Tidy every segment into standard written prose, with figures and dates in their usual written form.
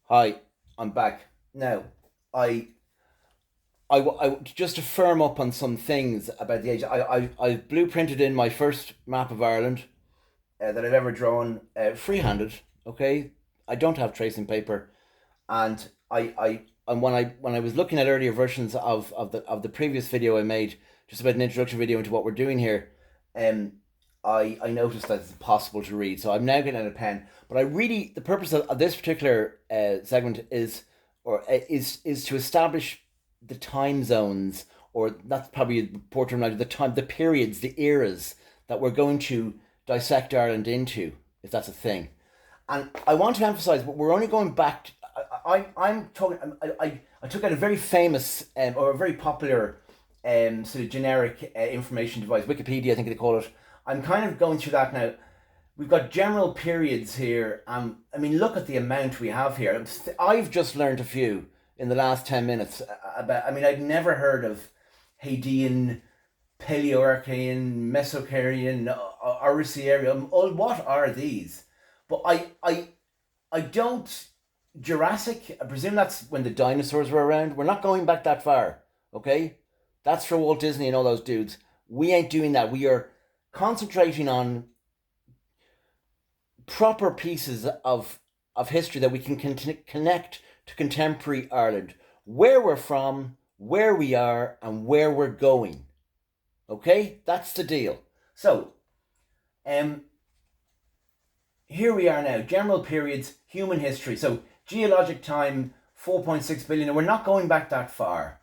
Hi, I'm back. Now, I, just to firm up on some things about the age. I blueprinted in my first map of Ireland that I've ever drawn freehanded. Okay, I don't have tracing paper, and when I was looking at earlier versions of the previous video I made, just about an introduction video into what we're doing here, um, I noticed that it's impossible to read. So I'm now getting out a pen. But I really the purpose of this particular segment is to establish the time zones, or that's probably a poor terminology, the periods, the eras that we're going to dissect Ireland into, if that's a thing. And I want to emphasize, but we're only going back. I'm talking. I took out a very famous or a very popular sort of generic information device, Wikipedia, I think they call it. I'm kind of going through that now. We've got general periods here. I mean, look at the amount we have here. I've just learned a few in the last 10 minutes about. I mean, I'd never heard of Hadean, Paleoarchean, Mesocaryan, Oricerium. What are these? But I don't. Jurassic, I presume that's when the dinosaurs were around. We're not going back that far, okay? That's for Walt Disney and all those dudes. We ain't doing that. We are concentrating on proper pieces of history that we can connect to contemporary Ireland. Where we're from, where we are, and where we're going. Okay? That's the deal. So, um, here we are now. General periods, human history. So, geologic time, 4.6 billion. And we're not going back that far.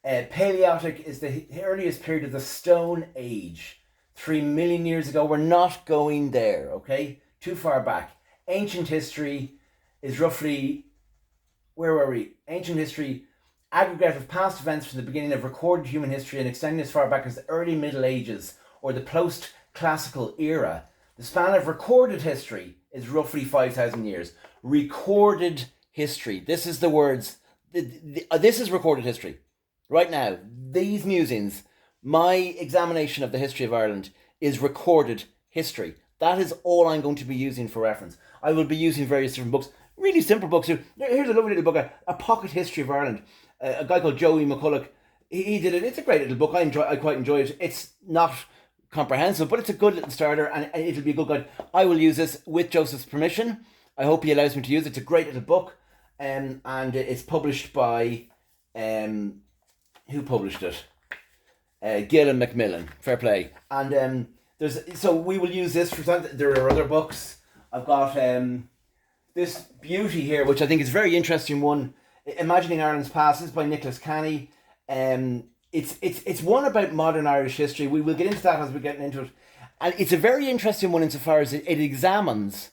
Paleolithic is the earliest period of the Stone Age. 3 million years ago. We're not going there, okay? Too far back. Ancient history is roughly, where were we? Ancient history, aggregate of past events from the beginning of recorded human history and extending as far back as the early Middle Ages or the post-classical era. The span of recorded history is roughly 5,000 years. Recorded history. This is the words. This is recorded history. Right now, these musings, my examination of the history of Ireland is recorded history. That is all I'm going to be using for reference. I will be using various different books, really simple books too. Here's a lovely little book, a pocket history of Ireland. A guy called Joey McCulloch, he did it. It's a great little book. I quite enjoy it. It's not comprehensive, but it's a good little starter, and it'll be a good guide. I will use this with Joseph's permission. I hope he allows me to use it. It's a great little book, and it's published by who published it? Gill and Macmillan. Fair play. And so we will use this for something. There are other books. I've got this beauty here, which I think is a very interesting one. Imagining Ireland's Past. This is by Nicholas Canny. It's one about modern Irish history. We will get into that as we get into it. And it's a very interesting one insofar as it examines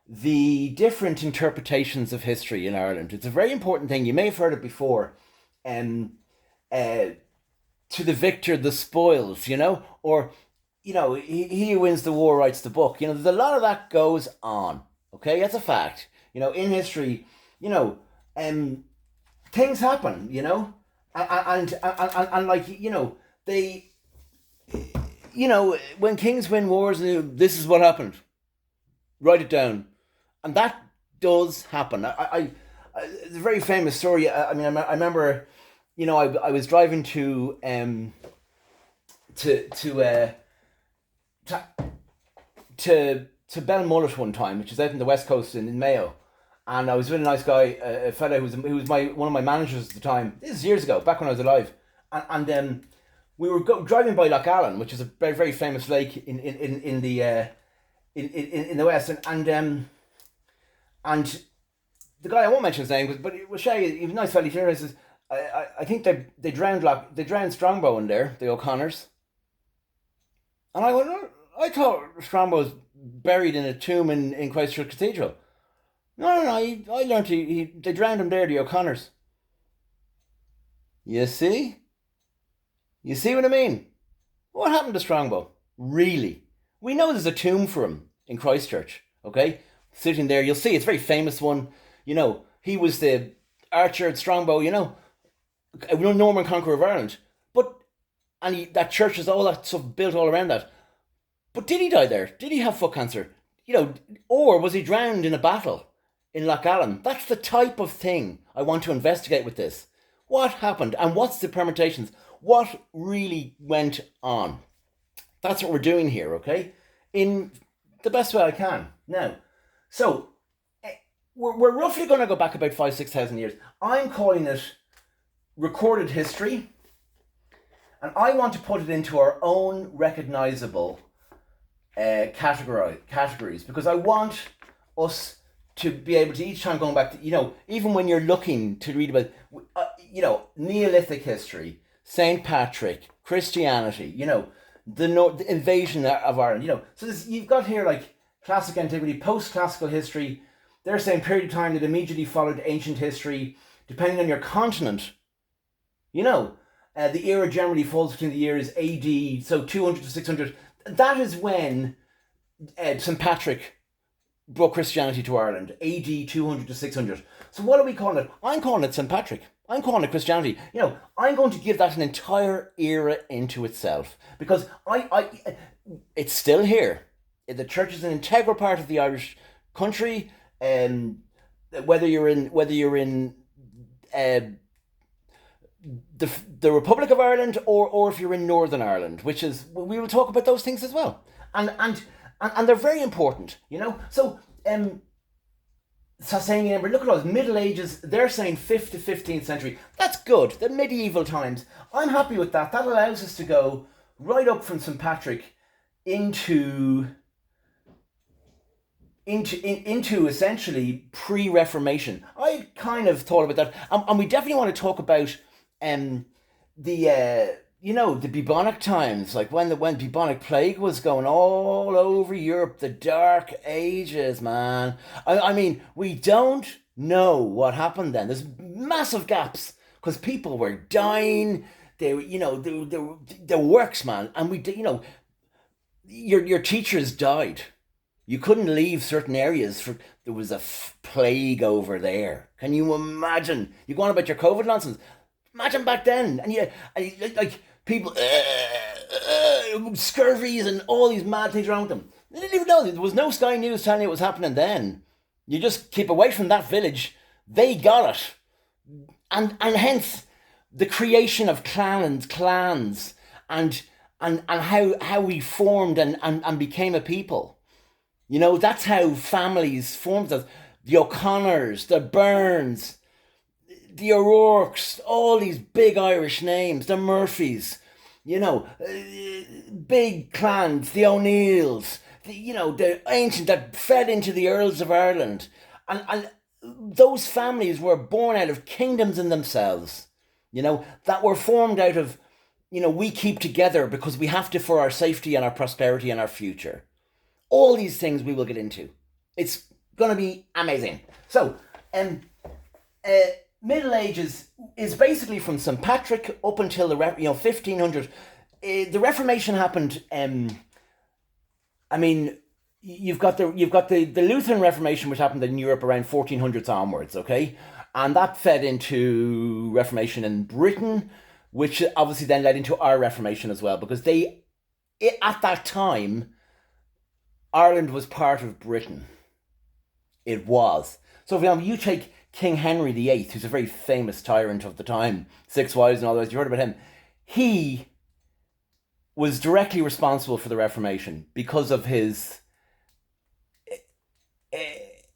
the different interpretations of history in Ireland. It's a very important thing. You may have heard it before. Uh, to the victor, the spoils, or, he who wins the war writes the book. There's a lot of that goes on. Okay, that's a fact. In history, things happen, and like, they, when kings win wars, this is what happened. Write it down. And that does happen. It's a very famous story. I mean, I remember, I was driving to to Belmullet one time, which is out in the west coast in Mayo, and I was with a nice guy, a fellow who was one of my managers at the time. This is years ago, back when I was alive, and we were driving by Loch Allen, which is a very very famous lake in the west, and the guy, I won't mention his name, but it was Shay. He was a nice fellow. He says, I think they drowned Strongbow in there, the O'Connors. And I went, "Oh, I thought Strongbow was buried in a tomb in Christchurch Cathedral." No, no, no. I learned they drowned him there, the O'Connors. You see? You see what I mean? What happened to Strongbow? Really? We know there's a tomb for him in Christchurch, okay? Sitting there, you'll see, it's a very famous one. He was the archer at Strongbow, a Norman conqueror of Ireland. But, that church is all that stuff built all around that. But did he die there? Did he have foot cancer? Or was he drowned in a battle in Loch Allen. That's the type of thing I want to investigate with this. What happened and what's the permutations? What really went on? That's what we're doing here, okay? In the best way I can. Now, so we're roughly going to go back about 5,000-6,000 years. I'm calling it recorded history, and I want to put it into our own recognizable categories, because I want us to be able to, each time going back to, even when you're looking to read about, Neolithic history, St. Patrick, Christianity, the invasion of Ireland, so you've got here like classic antiquity, post-classical history. They're saying period of time that immediately followed ancient history, depending on your continent. The era generally falls between the years AD, so 200 to 600. That is when St. Patrick brought Christianity to Ireland, AD 200 to 600. So what are we calling it? I'm calling it St. Patrick. I'm calling it Christianity. I'm going to give that an entire era into itself, because it's still here. The church is an integral part of the Irish country, whether you're in the Republic of Ireland or if you're in Northern Ireland, which is, we will talk about those things as well, and they're very important, So saying, remember, look at all those Middle Ages. They're saying 5th to 15th century. That's good. The medieval times. I'm happy with that. That allows us to go right up from St. Patrick into essentially pre-Reformation. I kind of thought about that, and we definitely want to talk about the bubonic times, like when bubonic plague was going all over Europe, the Dark Ages, man. I mean, we don't know what happened then. There's massive gaps because people were dying. The works, man, and your teachers died. You couldn't leave certain areas for there was a plague over there. Can you imagine? You go on about your COVID nonsense. Imagine back then, and like people, scurvies and all these mad things around them. They didn't even know. There was no Sky News telling you what was happening then. You just keep away from that village. They got it, and hence the creation of clans, and how we formed and became a people. That's how families formed. The O'Connors, the Byrnes, the O'Rourkes, all these big Irish names, the Murphys, big clans, the O'Neills, the ancient that fed into the Earls of Ireland. And those families were born out of kingdoms in themselves, that were formed out of, we keep together because we have to for our safety and our prosperity and our future. All these things we will get into. It's going to be amazing. So, Middle Ages is basically from St. Patrick up until the 1500. The Reformation happened. You've got the Lutheran Reformation, which happened in Europe around 1400s onwards. Okay, and that fed into Reformation in Britain, which obviously then led into our Reformation as well, because at that time, Ireland was part of Britain. It was. So, for example, you take King Henry VIII, who's a very famous tyrant of the time, 6 wives and all those, you heard about him. He was directly responsible for the Reformation because of his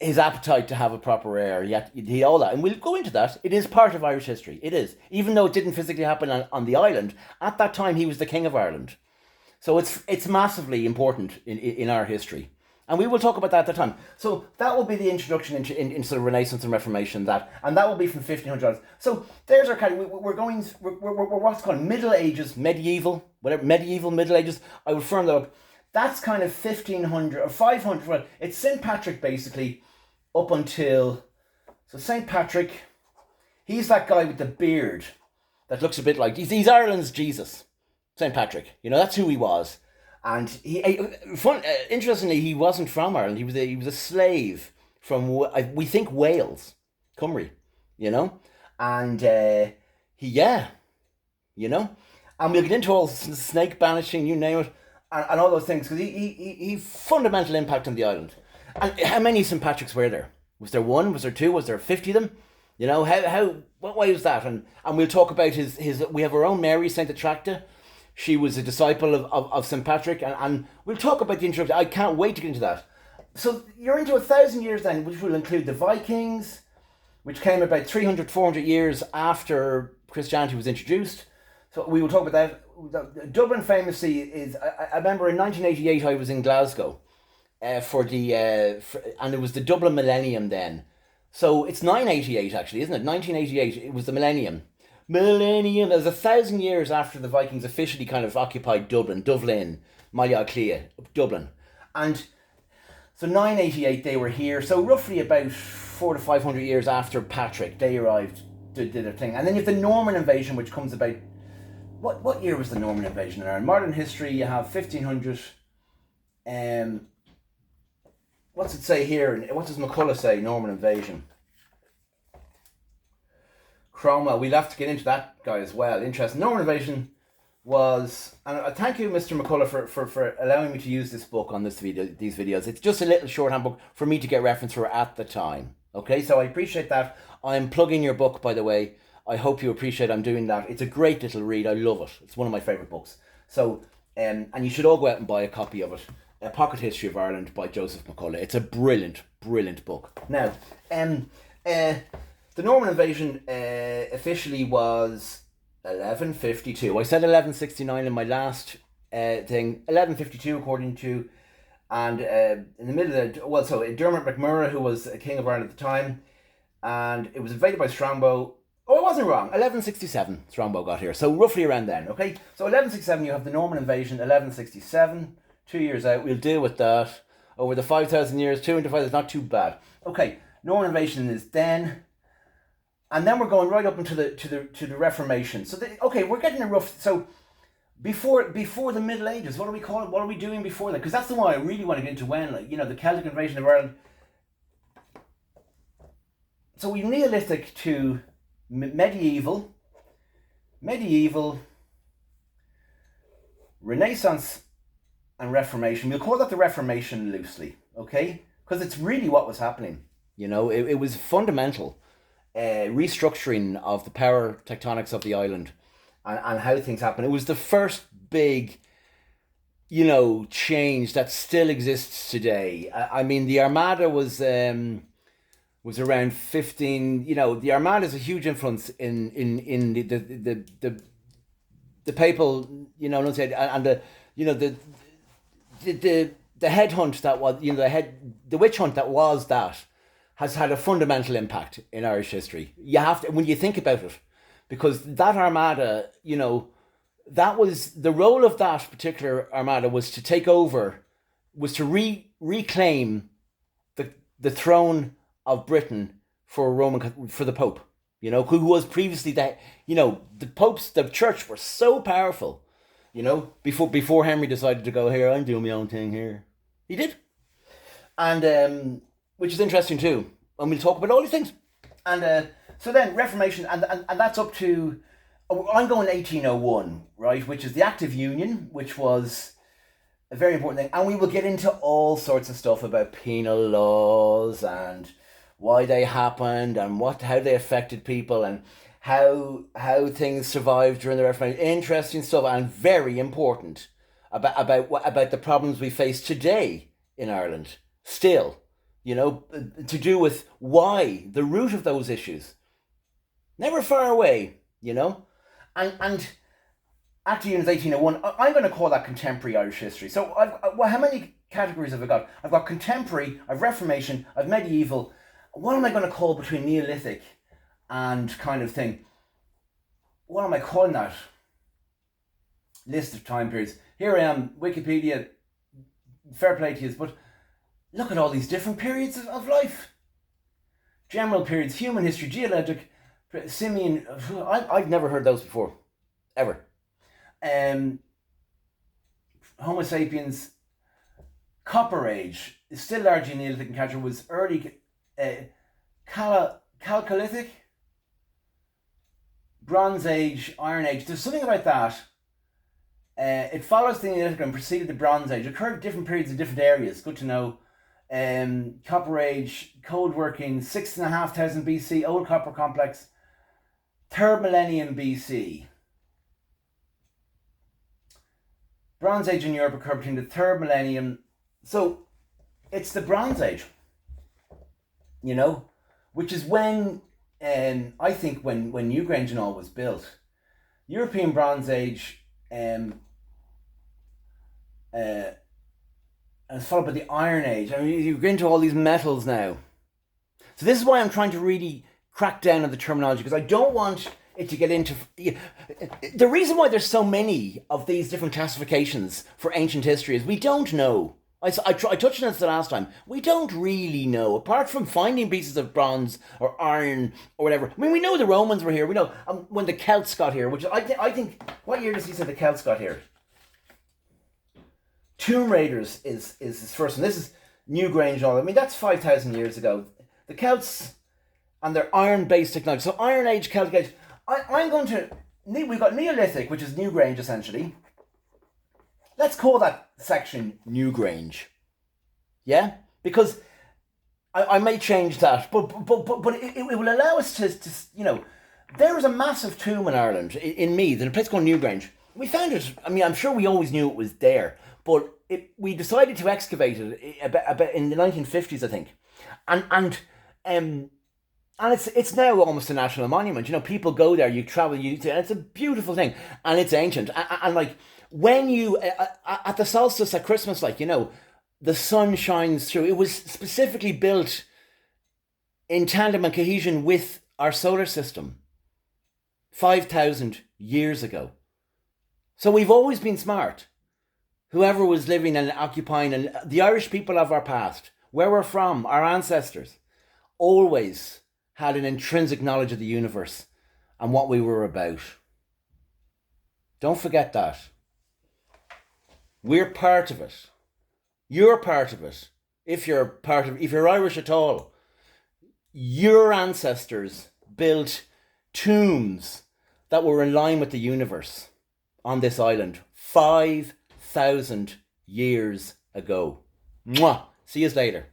appetite to have a proper heir. He all that, and we'll go into that. It is part of Irish history. It is, even though it didn't physically happen on the island. At that time, he was the King of Ireland, so it's massively important in our history. And we will talk about that at the time. So that will be the introduction into the Renaissance and Reformation, and that will be from 1500s. So there's our kind of, we're what's called Middle Ages, medieval, Middle Ages. I would firm that up. That's kind of 1500 or 500. Well, it's St. Patrick basically up until, so St. Patrick, he's that guy with the beard that looks a bit like, he's Ireland's Jesus, St. Patrick. That's who he was. And interestingly, he wasn't from Ireland. He was a slave from, we think, Wales, Cymru, and and we'll get into all snake banishing, you name it, and all those things, because he fundamental impact on the island. And how many St. Patricks were there? Was there one? Was there two? Was there 50 of them? You know, what way was that? And we'll talk about his we have our own Mary, Saint Attracta. She was a disciple of St. Patrick, and we'll talk about the introduction. I can't wait to get into that. So you're into 1,000 years then, which will include the Vikings, which came about 300, 400 years after Christianity was introduced. So we will talk about that. Dublin famously is, I remember in 1988 I was in Glasgow and it was the Dublin Millennium then. So it's 988 actually, isn't it? 1988, it was the Millennium. It was 1,000 years after the Vikings officially kind of occupied Dublin, Maila Clia, Dublin. And so 988 they were here, so roughly about 400 to 500 years after Patrick, they arrived, did their thing. And then you have the Norman invasion, which comes about, what year was the Norman invasion in Ireland? Modern history, you have 1500, what's it say here? What does McCullough say, Norman invasion? Cromwell, we'll have to get into that guy as well. Interesting. Norman invasion was, and thank you, Mr. McCullough, for allowing me to use this book on these videos. It's just a little shorthand book for me to get reference for at the time. Okay, so I appreciate that. I'm plugging your book, by the way. I hope you appreciate I'm doing that. It's a great little read. I love it. It's one of my favourite books. So, and you should all go out and buy a copy of it. A Pocket History of Ireland by Joseph McCullough. It's a brilliant, brilliant book. Now, the Norman invasion officially was 1152. I said 1169 in my last thing. 1152 according to, and in the middle of the, so Dermot McMurrough, who was king of Ireland at the time, and it was invaded by Strongbow. Oh, I wasn't wrong. 1167 Strongbow got here. So roughly around then, okay? So 1167 you have the Norman invasion, 1167, 2 years out. We'll deal with that. Over the 5,000 years, 2 into 5 is not too bad. Okay, Norman invasion is then. And then we're going right up into the Reformation. So okay, we're getting a rough. So before the Middle Ages, what do we call it? What are we doing before that? Because that's the one I really want to get into. When, like, the Celtic invasion of Ireland. So we Neolithic to medieval, Renaissance, and Reformation. We'll call that the Reformation loosely, okay? Because it's really what was happening. It was fundamental. Restructuring of the power tectonics of the island and how things happen. It was the first big, change that still exists today. I mean, the Armada was around 15. The Armada is a huge influence in the papal, and the head hunt that was, the witch hunt that was that. Has had a fundamental impact in Irish history. You have to, when you think about it, because that Armada, that was the role of that particular Armada was to take over, was to reclaim the throne of Britain for the Pope, who was previously the popes, the church were so powerful, before Henry decided to go, here, I'm doing my own thing here. He did, and which is interesting too, and we'll talk about all these things. And so then Reformation, and that's up to, I'm going 1801, right, which is the Act of Union, which was a very important thing. And we will get into all sorts of stuff about penal laws and why they happened and how they affected people and how things survived during the Reformation. Interesting stuff, and very important about the problems we face today in Ireland still. To do with why, the root of those issues. Never far away, And Act of Union is 1801. I'm going to call that contemporary Irish history. So how many categories have I got? I've got contemporary, I've Reformation, I've medieval. What am I going to call between Neolithic and kind of thing? What am I calling that? List of time periods. Here I am, Wikipedia, fair play to you, but look at all these different periods of life. General periods, human history, geologic, Simeon. I've never heard those before, ever. Homo sapiens, Copper Age is still largely Neolithic in category. Was early Chalcolithic, Bronze Age, Iron Age. There's something about that. It follows the Neolithic and preceded the Bronze Age. It occurred at different periods in different areas. Good to know. Copper Age, code working, 6,500 BC, Old Copper Complex, third millennium BC. Bronze Age in Europe occurred between the third millennium. So it's the Bronze Age, you know, which is when, I think when Newgrange and all was built. European Bronze Age, and it's followed by the Iron Age. I mean, you get into all these metals now. So this is why I'm trying to really crack down on the terminology, because I don't want it to get into... The reason why there's so many of these different classifications for ancient history is we don't know. I touched on this the last time. We don't really know, apart from finding pieces of bronze or iron or whatever. I mean, we know the Romans were here. We know when the Celts got here, which I think... What year does he say the Celts got here? Tomb Raiders is his first one. This is Newgrange and all. I mean, that's 5,000 years ago. The Celts and their iron-based technology. So Iron Age, Celtic Age. I'm going to... We've got Neolithic, which is Newgrange, essentially. Let's call that section Newgrange. Yeah? Because I may change that, but it will allow us to, you know... There is a massive tomb in Ireland, in Meath, in a place called Newgrange. We found it... I mean, I'm sure we always knew it was there, but we decided to excavate it about in the 1950s, I think. And it's now almost a national monument. You know, people go there, you travel, and it's a beautiful thing, and it's ancient. And like when you at the solstice at Christmas, like, you know, the sun shines through. It was specifically built in tandem and cohesion with our solar system 5,000 years ago. So we've always been smart. Whoever was living and occupying, and the Irish people of our past, where we're from, our ancestors, always had an intrinsic knowledge of the universe and what we were about. Don't forget that. We're part of it. You're part of it. If you're Irish at all, your ancestors built tombs that were in line with the universe on this island 5,000 years ago. Mwah! See you later.